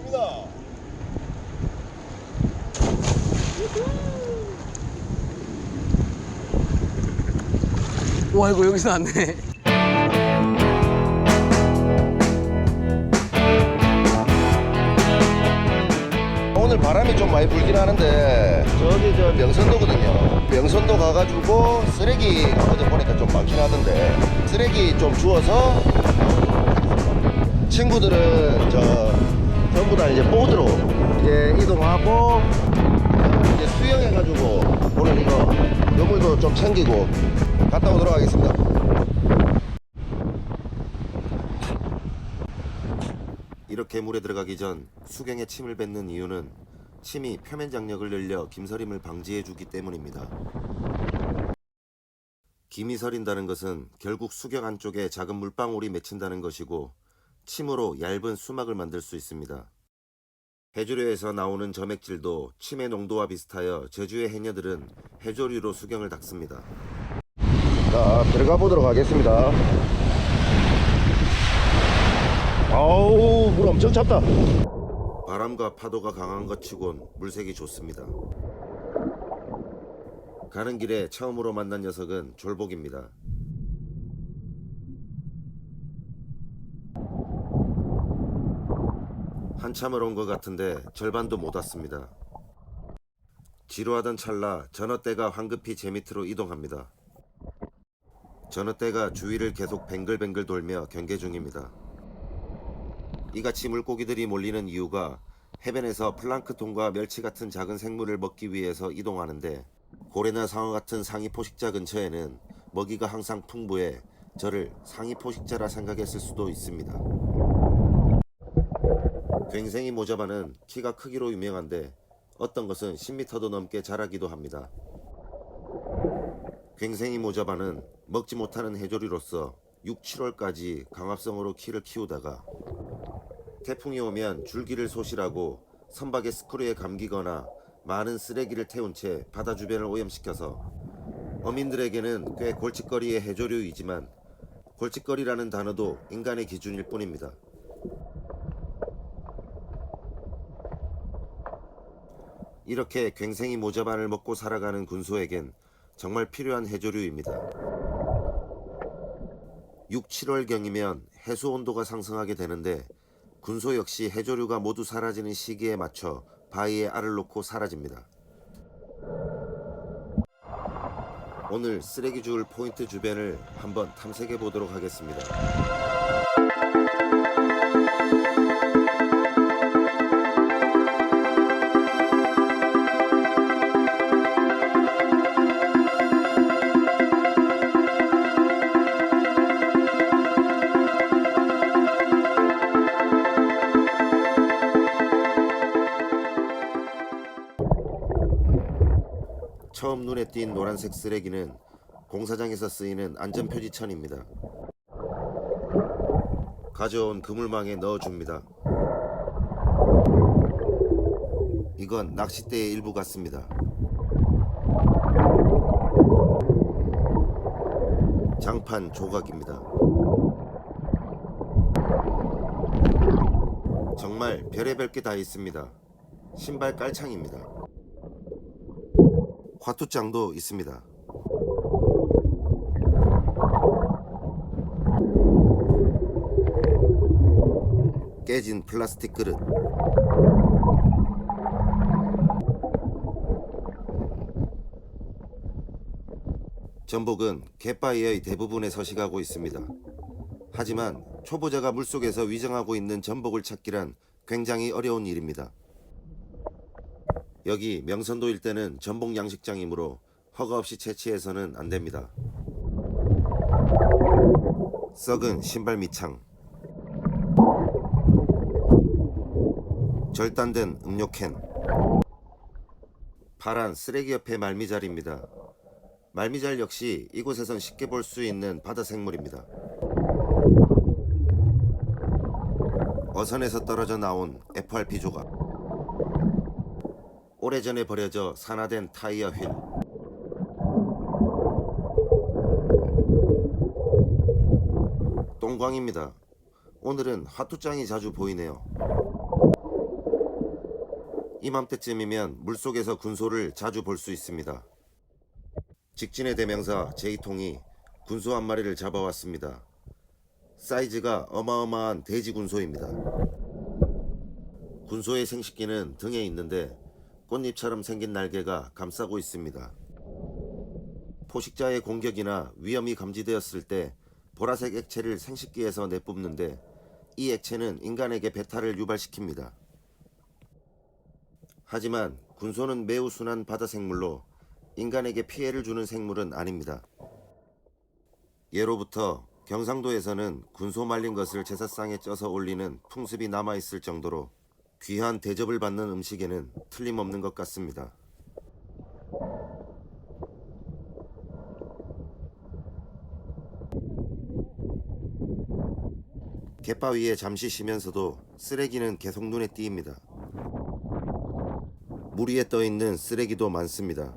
갑니다. 와, 이거 여기서 났네. 오늘 바람이 좀 많이 불긴 하는데 저기 저 명선도거든요. 명선도 가가지고 쓰레기 어제 보니까 좀 많긴 하던데 쓰레기 좀 주워서 친구들은 저 전부 다 이제 보드로 이제 이동하고 이제 수영해가지고 오늘 이거 여물도 좀 챙기고 갔다 오도록 하겠습니다. 이렇게 물에 들어가기 전 수경에 침을 뱉는 이유는 침이 표면 장력을 늘려 김서림을 방지해주기 때문입니다. 김이 서린다는 것은 결국 수경 안쪽에 작은 물방울이 맺힌다는 것이고 침으로 얇은 수막을 만들 수 있습니다. 해조류에서 나오는 점액질도 침의 농도와 비슷하여 제주의 해녀들은 해조류로 수경을 닦습니다. 자, 들어가 보도록 하겠습니다. 아우, 물 엄청 찼다. 바람과 파도가 강한 것 치곤 물색이 좋습니다. 가는 길에 처음으로 만난 녀석은 졸복입니다. 한참을 온 것 같은데 절반도 못 왔습니다. 지루하던 찰나 전어떼가 황급히 제 밑으로 이동합니다. 전어떼가 주위를 계속 뱅글뱅글 돌며 경계 중입니다. 이같이 물고기들이 몰리는 이유가 해변에서 플랑크톤과 멸치 같은 작은 생물을 먹기 위해서 이동하는데 고래나 상어 같은 상위 포식자 근처에는 먹이가 항상 풍부해 저를 상위 포식자라 생각했을 수도 있습니다. 괭생이 모자반은 키가 크기로 유명한데 어떤 것은 10m도 넘게 자라기도 합니다. 괭생이 모자반은 먹지 못하는 해조류로서 6, 7월까지 강압성으로 키를 키우다가 태풍이 오면 줄기를 소실하고 선박의 스크류에 감기거나 많은 쓰레기를 태운 채 바다 주변을 오염시켜서 어민들에게는 꽤 골칫거리의 해조류이지만 골칫거리라는 단어도 인간의 기준일 뿐입니다. 이렇게 괭생이 모자반을 먹고 살아가는 군소에겐 정말 필요한 해조류입니다. 6, 7월경이면 해수 온도가 상승하게 되는데 군소 역시 해조류가 모두 사라지는 시기에 맞춰 바위에 알을 놓고 사라집니다. 오늘 쓰레기 주울 포인트 주변을 한번 탐색해 보도록 하겠습니다. 처음 눈에 띈 노란색 쓰레기는 공사장에서 쓰이는 안전표지천입니다. 가져온 그물망에 넣어줍니다. 이건 낚싯대의 일부 같습니다. 장판 조각입니다. 정말 별의별 게 다 있습니다. 신발 깔창입니다. 화투장도 있습니다. 깨진 플라스틱 그릇, 전복은 갯바위의 대부분에 서식하고 있습니다. 하지만 초보자가 물속에서 위정하고 있는 전복을 찾기란 굉장히 어려운 일입니다. 여기 명선도 일대는 전복 양식장이므로 허가 없이 채취해서는 안됩니다. 썩은 신발 밑창, 절단된 음료캔, 파란 쓰레기 옆에 말미잘입니다. 말미잘 역시 이곳에선 쉽게 볼 수 있는 바다 생물입니다. 어선에서 떨어져 나온 FRP 조각, 오래전에 버려져 산화된 타이어 휠, 똥광입니다. 오늘은 화투장이 자주 보이네요. 이맘때쯤이면 물속에서 군소를 자주 볼 수 있습니다. 직진의 대명사 제이통이 군소 한 마리를 잡아왔습니다. 사이즈가 어마어마한 돼지 군소입니다. 군소의 생식기는 등에 있는데 꽃잎처럼 생긴 날개가 감싸고 있습니다. 포식자의 공격이나 위험이 감지되었을 때 보라색 액체를 생식기에서 내뿜는데 이 액체는 인간에게 배탈을 유발시킵니다. 하지만 군소는 매우 순한 바다 생물로 인간에게 피해를 주는 생물은 아닙니다. 예로부터 경상도에서는 군소 말린 것을 제사상에 쪄서 올리는 풍습이 남아있을 정도로 귀한 대접을 받는 음식에는 틀림없는 것 같습니다. 갯바위에 잠시 쉬면서도 쓰레기는 계속 눈에 띄입니다. 물 위에 떠있는 쓰레기도 많습니다.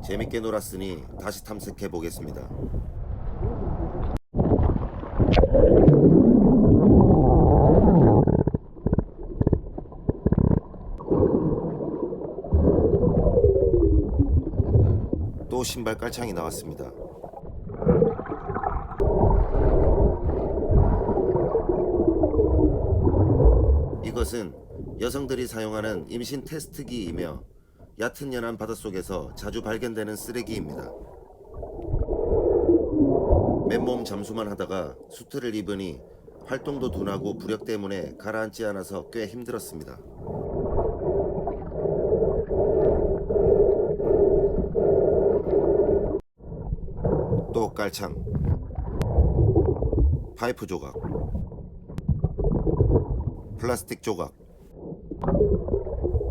재밌게 놀았으니 다시 탐색해 보겠습니다. 또 신발 깔창이 나왔습니다. 이것은 여성들이 사용하는 임신 테스트기이며 얕은 연안 바닷속에서 자주 발견되는 쓰레기입니다. 맨몸 잠수만 하다가 수트를 입으니 활동도 둔하고 부력 때문에 가라앉지 않아서 꽤 힘들었습니다. 또 깔창, 파이프 조각, 플라스틱 조각,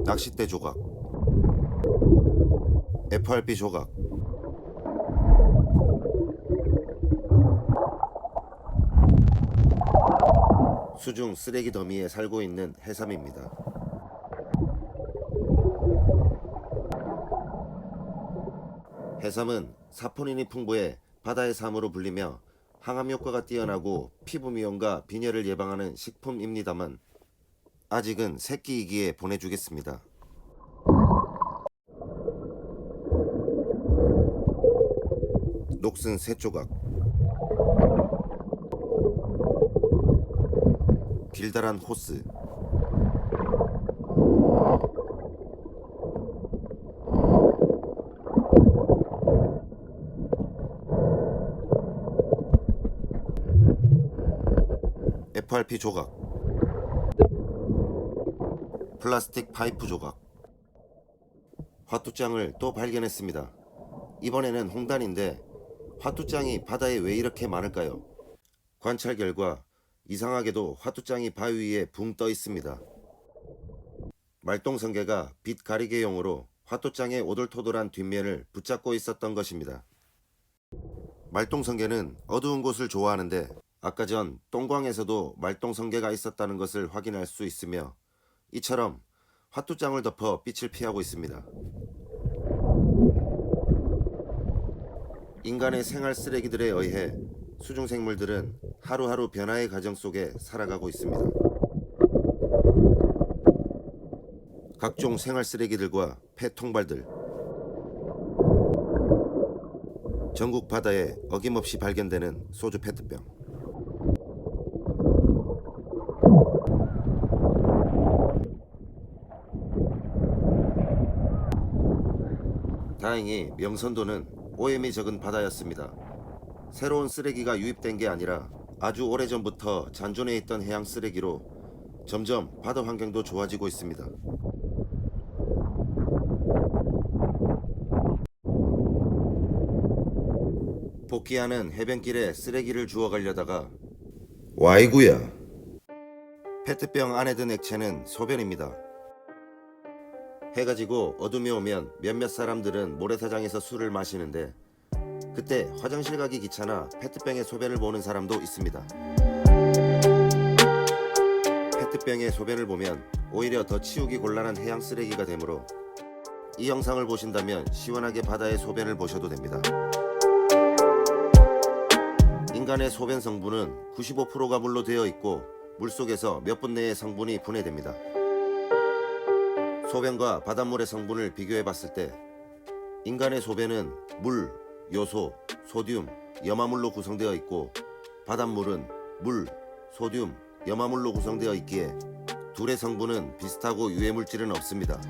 낚싯대 조각, FRP 조각, 수중 쓰레기 더미에 살고 있는 해삼입니다. 해삼은 사포닌이 풍부해 바다의 삶으로 불리며 항암 효과가 뛰어나고 피부 미용과 빈혈을 예방하는 식품입니다만 아직은 새끼이기에 보내주겠습니다. 녹슨 새조각, 길다란 호스, FRP 조각, 플라스틱 파이프 조각. 화투장을 또 발견했습니다. 이번에는 홍단인데 화투장이 바다에 왜 이렇게 많을까요? 관찰 결과 이상하게도 화투장이 바위 위에 붕 떠 있습니다. 말똥성게가 빛 가리개용으로 화투장의 오돌토돌한 뒷면을 붙잡고 있었던 것입니다. 말똥성게는 어두운 곳을 좋아하는데 아까 전 똥광에서도 말똥성게가 있었다는 것을 확인할 수 있으며 이처럼 화투장을 덮어 빛을 피하고 있습니다. 인간의 생활 쓰레기들에 의해 수중생물들은 하루하루 변화의 과정 속에 살아가고 있습니다. 각종 생활 쓰레기들과 폐통발들, 전국 바다에 어김없이 발견되는 소주 페트병. 다행히 명선도는 오염이 적은 바다였습니다. 새로운 쓰레기가 유입된 게 아니라 아주 오래전부터 잔존해 있던 해양 쓰레기로 점점 바다 환경도 좋아지고 있습니다. 복귀하는 해변길에 쓰레기를 주워가려다가 와이구야. 페트병 안에 든 액체는 소변입니다. 해가 지고 어둠이 오면 몇몇 사람들은 모래사장에서 술을 마시는데 그때 화장실 가기 귀찮아 페트병에 소변을 보는 사람도 있습니다. 페트병에 소변을 보면 오히려 더 치우기 곤란한 해양 쓰레기가 되므로 이 영상을 보신다면 시원하게 바다의 소변을 보셔도 됩니다. 인간의 소변 성분은 95%가 물로 되어 있고 물속에서 몇 분 내에 성분이 분해됩니다. 소변과 바닷물의 성분을 비교해 봤을 때 인간의 소변은 물, 요소, 소듐, 염화물로 구성되어 있고 바닷물은 물, 소듐, 염화물로 구성되어 있기에 둘의 성분은 비슷하고 유해물질은 없습니다.